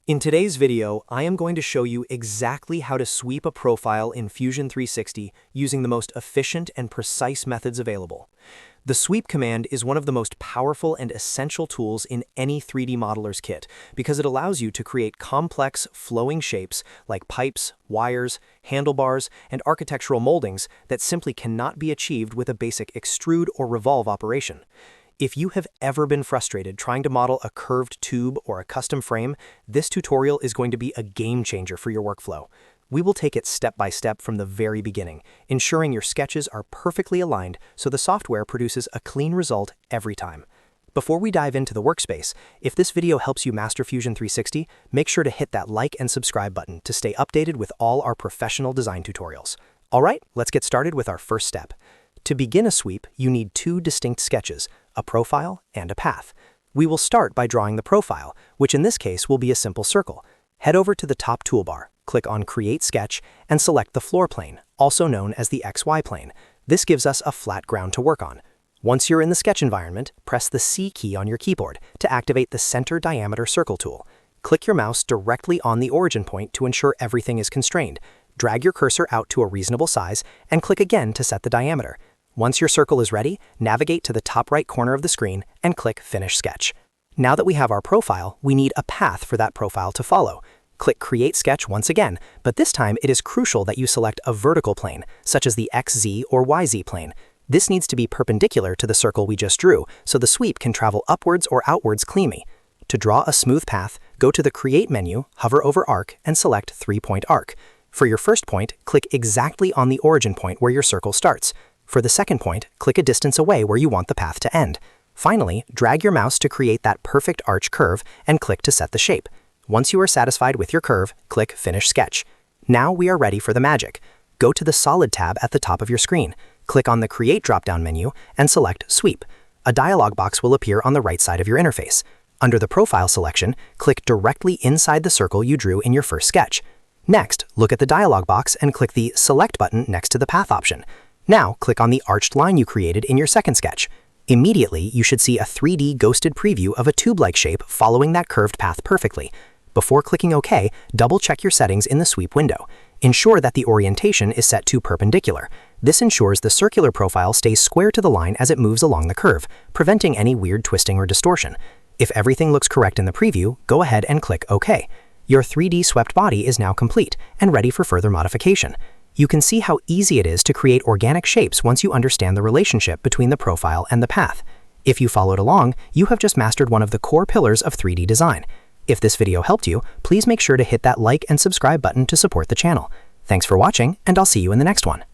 In today's video, I am going to show you exactly how to sweep a profile in Fusion 360 using the most efficient and precise methods available. The sweep command is one of the most powerful and essential tools in any 3D modeler's kit because it allows you to create complex, flowing shapes like pipes, wires, handlebars, and architectural moldings that simply cannot be achieved with a basic extrude or revolve operation. If you have ever been frustrated trying to model a curved tube or a custom frame, this tutorial is going to be a game changer for your workflow. We will take it step by step from the very beginning, ensuring your sketches are perfectly aligned so the software produces a clean result every time. Before we dive into the workspace, if this video helps you master Fusion 360, make sure to hit that like and subscribe button to stay updated with all our professional design tutorials. All right, let's get started with our first step. To begin a sweep, you need two distinct sketches, a profile and a path. We will start by drawing the profile, which in this case will be a simple circle. Head over to the top toolbar, click on Create Sketch, and select the floor plane, also known as the XY plane. This gives us a flat ground to work on. Once you're in the sketch environment, press the C key on your keyboard to activate the Center Diameter Circle tool. Click your mouse directly on the origin point to ensure everything is constrained. Drag your cursor out to a reasonable size, and click again to set the diameter. Once your circle is ready, navigate to the top right corner of the screen and click Finish Sketch. Now that we have our profile, we need a path for that profile to follow. Click Create Sketch once again, but this time it is crucial that you select a vertical plane, such as the XZ or YZ plane. This needs to be perpendicular to the circle we just drew, so the sweep can travel upwards or outwards cleanly. To draw a smooth path, go to the Create menu, hover over Arc, and select 3-point arc. For your first point, click exactly on the origin point where your circle starts. For the second point, click a distance away where you want the path to end. Finally, drag your mouse to create that perfect arch curve and click to set the shape. Once you are satisfied with your curve, click Finish Sketch. Now we are ready for the magic. Go to the Solid tab at the top of your screen. Click on the Create drop-down menu and select Sweep. A dialog box will appear on the right side of your interface. Under the Profile selection, click directly inside the circle you drew in your first sketch. Next, look at the dialog box and click the Select button next to the Path option. Now, click on the arched line you created in your second sketch. Immediately, you should see a 3D ghosted preview of a tube-like shape following that curved path perfectly. Before clicking OK, double-check your settings in the sweep window. Ensure that the orientation is set to perpendicular. This ensures the circular profile stays square to the line as it moves along the curve, preventing any weird twisting or distortion. If everything looks correct in the preview, go ahead and click OK. Your 3D swept body is now complete and ready for further modification. You can see how easy it is to create organic shapes once you understand the relationship between the profile and the path. If you followed along, you have just mastered one of the core pillars of 3D design. If this video helped you, please make sure to hit that like and subscribe button to support the channel. Thanks for watching, and I'll see you in the next one.